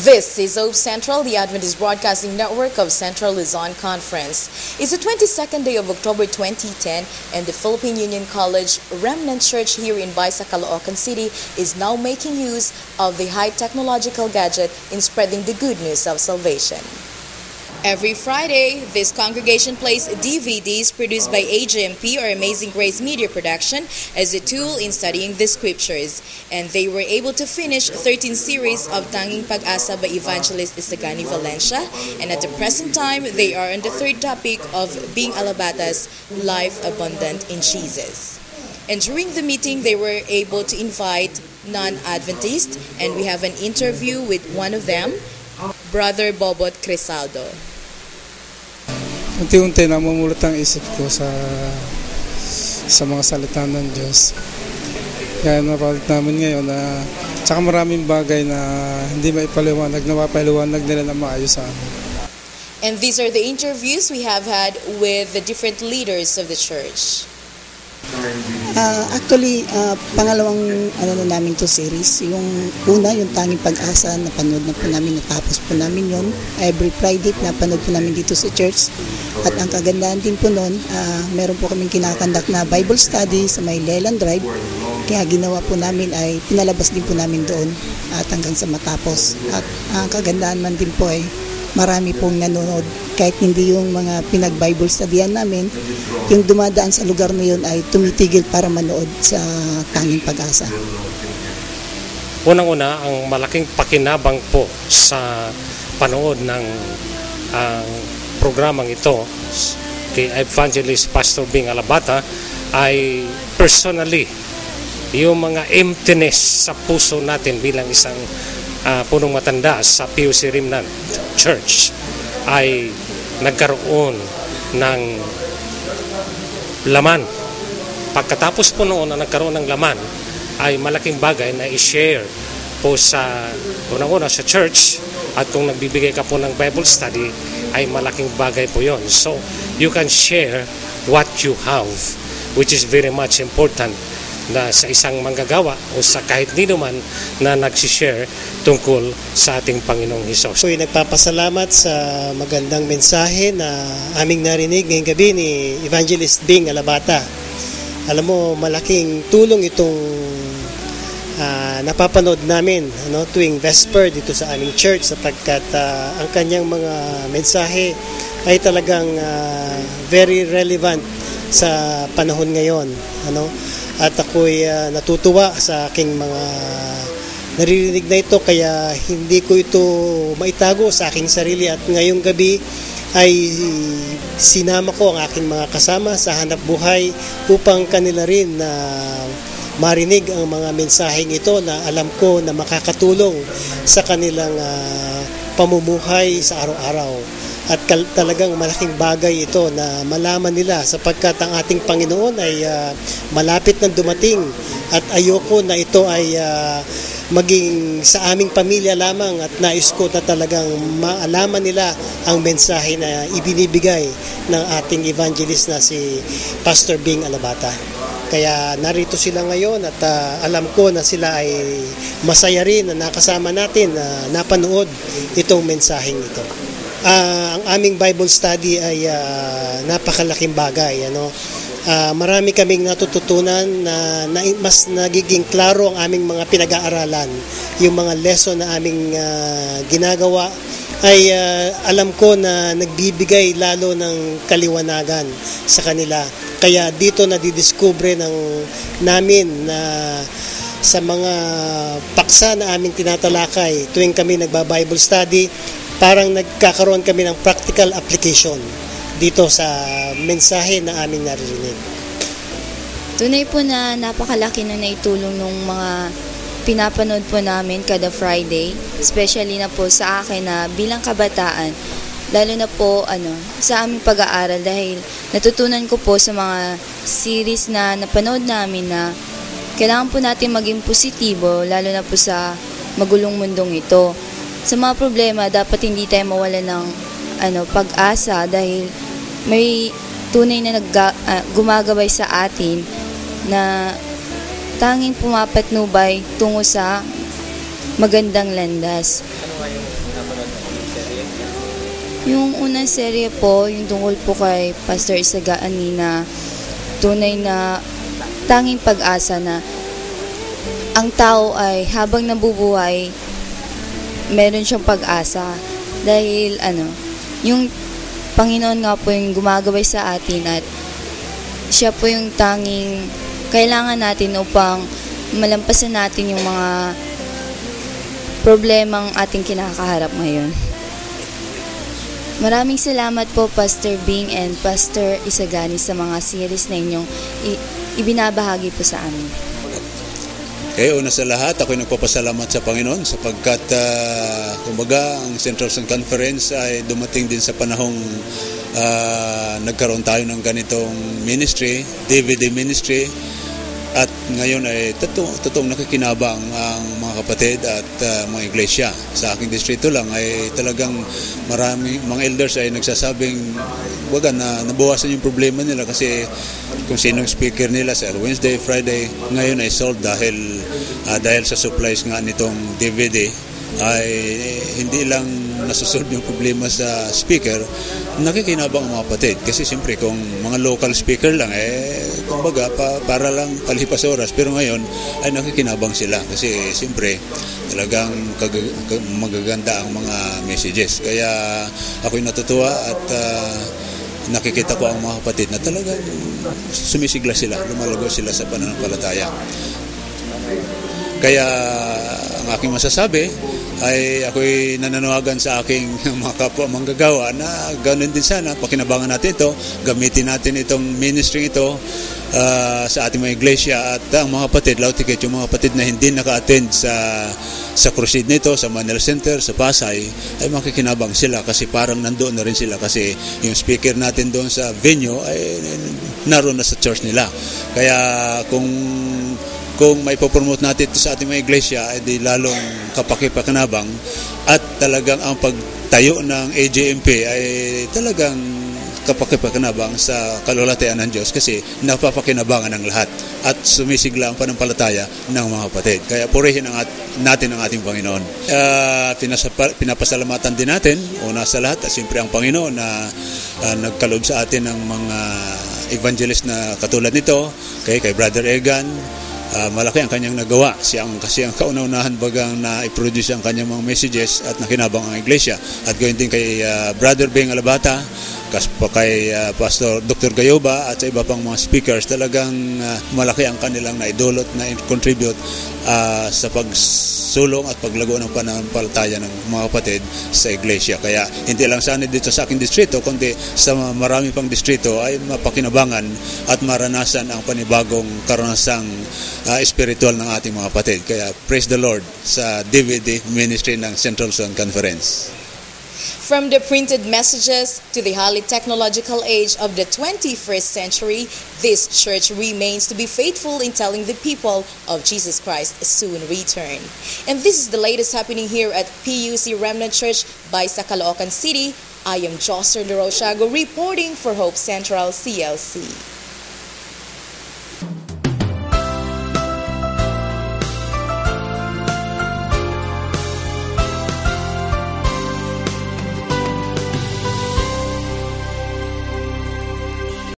This is Hope Central, the Adventist Broadcasting Network of Central Luzon Conference. It's the 22nd day of October 2010, and the Philippine Union College Remnant Church here in Baisa, Caloocan City is now making use of the high technological gadget in spreading the good news of salvation. Every Friday, this congregation plays DVDs produced by AGMP, or Amazing Grace Media Production, as a tool in studying the scriptures. And they were able to finish 13 series of Tanging Pag-asa by Evangelist Isagani Valencia. And at the present time, they are on the third topic of Bing Alabata's Life Abundant in Jesus. And during the meeting, they were able to invite non-Adventists, and we have an interview with one of them, Brother Bobot Crisaldo. Unti-unti namumulot ang isip ko sa mga salita ng Diyos. Kaya napalit namin ngayon na tsaka maraming bagay na hindi maipaliwanag, napapaliwanag nila na maayos sa amin. And these are the interviews we have had with the different leaders of the church. Pangalawang namin to series. Yung una, yung Tanging Pag-asa, napanood na po namin, natapos po namin yon. Every Friday, napanood po namin dito sa church. At ang kagandahan din po nun, meron po kaming kinakandak na Bible study sa may Leland Drive. Kaya ginawa po namin ay pinalabas din po namin doon at hanggang sa matapos. At ang kagandahan man din po ay marami pong nanonood. Kahit hindi yung mga pinag-Bible studyan namin, yung dumadaan sa lugar na yun ay tumitigil para manood sa Tanging Pag-asa. Unang-una, ang malaking pakinabang po sa panood ng programang ito kay Evangelist Pastor Bing Alabata ay personally yung mga emptiness sa puso natin bilang isang punong matanda sa PUC Remnant Church ay nagkaroon ng laman. Pagkatapos po noon na nagkaroon ng laman ay malaking bagay na i-share po sa unang-una sa church, at kung nagbibigay ka po ng Bible study ay malaking bagay po yon. So you can share what you have, which is very much important na sa isang manggagawa o sa kahit nino man na nagsishare tungkol sa ating Panginoong Hesus. So, nagpapasalamat sa magandang mensahe na aming narinig ngayong gabi ni Evangelist Bing Alabata. Alam mo, malaking tulong itong napapanood namin tuwing Vesper dito sa aming church, sapagkat ang kanyang mga mensahe ay talagang very relevant sa panahon ngayon. At ako'y natutuwa sa aking mga naririnig na ito, kaya hindi ko ito maitago sa aking sarili. At ngayong gabi ay sinama ko ang aking mga kasama sa hanap buhay upang kanila rin na marinig ang mga mensaheng ito na alam ko na makakatulong sa kanilang pamumuhay sa araw-araw. At talagang malaking bagay ito na malaman nila, sapagkat ang ating Panginoon ay malapit nang dumating, at ayoko na ito ay maging sa aming pamilya lamang, at nais ko na talagang maalaman nila ang mensahe na ibinibigay ng ating evangelist na si Pastor Bing Alabata. Kaya narito sila ngayon, at alam ko na sila ay masaya rin na nakasama natin na napanood itong mensaheng ito. Ang aming Bible study ay napakalaking bagay. Marami kaming natututunan na mas nagiging klaro ang aming mga pinag-aaralan. Yung mga lesson na aming ginagawa ay alam ko na nagbibigay lalo ng kaliwanagan sa kanila. Kaya dito nadidiskubre namin na sa mga paksa na aming tinatalakay tuwing kami nagba-Bible study, parang nagkakaroon kami ng practical application dito sa mensahe na aming naririnig. Tunay po na napakalaki na naitulong ng mga pinapanood po namin kada Friday, especially na po sa akin na bilang kabataan, lalo na po sa aming pag-aaral, dahil natutunan ko po sa mga series na napanood namin na kailangan po natin maging positibo, lalo na po sa magulong mundong ito. Sa mga problema, dapat hindi tayo mawala ng pag-asa, dahil may tunay na gumagabay sa atin na tanging pumapatnubay tungo sa magandang landas. Yung unang serye po, yung tungkol po kay Pastor Isagaani na tunay na tanging pag-asa na ang tao ay habang nabubuhay, meron siyang pag-asa. Dahil yung Panginoon nga po yung gumagabay sa atin at siya po yung tanging kailangan natin upang malampasan natin yung mga problemang ating kinakaharap ngayon. Maraming salamat po Pastor Bing and Pastor Isagaani sa mga series na inyong ibinabahagi po sa amin. Okay, una sa lahat, ako'y nagpapasalamat sa Panginoon sapagkat kumbaga ang Central Luzon Conference ay dumating din sa panahong nagkaroon tayo ng ganitong ministry, DVD ministry, at ngayon ay totoong nakikinabang ang mga kapatid at mga iglesia. Sa aking distrito lang ay talagang marami mga elders ay nagsasabing wag na nabawasan yung problema nila kasi kung sinong speaker nila sa Wednesday, Friday, ngayon ay sold dahil sa supplies nga nitong DVD ay hindi lang nasusolve yung problema sa speaker, nakikinabang ang mga kapatid. Kasi siyempre kung mga local speaker lang, kumbaga para lang palipas oras. Pero ngayon ay nakikinabang sila kasi siyempre talagang magaganda ang mga messages. Kaya ako'y natutuwa at nakikita ko ang mga kapatid na talagang sumisigla sila, lumalago sila sa pananampalataya. Kaya ang aking masasabi ay ako'y nananawagan sa aking mga kapwa manggagawa na ganoon din sana, pakinabangan natin ito, gamitin natin itong ministry ito sa ating mga iglesia at ang mga kapatid, lautikit yung mga kapatid na hindi naka-attend sa crusade nito, sa Manila Center, sa Pasay, ay makikinabang sila kasi parang nandoon na rin sila kasi yung speaker natin doon sa venue ay naroon na sa church nila. Kaya kung may popromote natin ito sa ating mga iglesia, ay di lalong kapakipakinabang at talagang ang pagtayo ng AJMP ay talagang kapakipakinabang sa kalulatayan ng Diyos kasi napapakinabangan ng lahat at sumisigla ang panampalataya ng mga kapatid. Kaya purihin natin ang ating Panginoon. Pinapasalamatan din natin, una sa lahat, at siyempre ang Panginoon na nagkaloob sa atin ng mga evangelist na katulad nito, kay Brother Egan. Malaki ang kanyang nagawa. Kasi ang kauna-unahan bagang na-produce ang kanyang mga messages at nakinabang ang iglesia. At gawin din kay Brother Beng Alabata, kay Pastor Dr. Gayoba at sa iba pang mga speakers. Talagang malaki ang kanilang naidulot na contribute sa pagsulong at paglago ng pananampalataya ng mga kapatid sa iglesia. Kaya hindi lang sana dito sa aking distrito, kundi sa marami pang distrito ay mapakinabangan at maranasan ang panibagong karanasang spiritual ng ating mga kapatid. Kaya praise the Lord sa DVD ministry ng Central Luzon Conference. From the printed messages to the highly technological age of the 21st century, this church remains to be faithful in telling the people of Jesus Christ's soon return. And this is the latest happening here at PUC Remnant Church by Caloocan City. I am Jocelyn Roshago reporting for Hope Central CLC.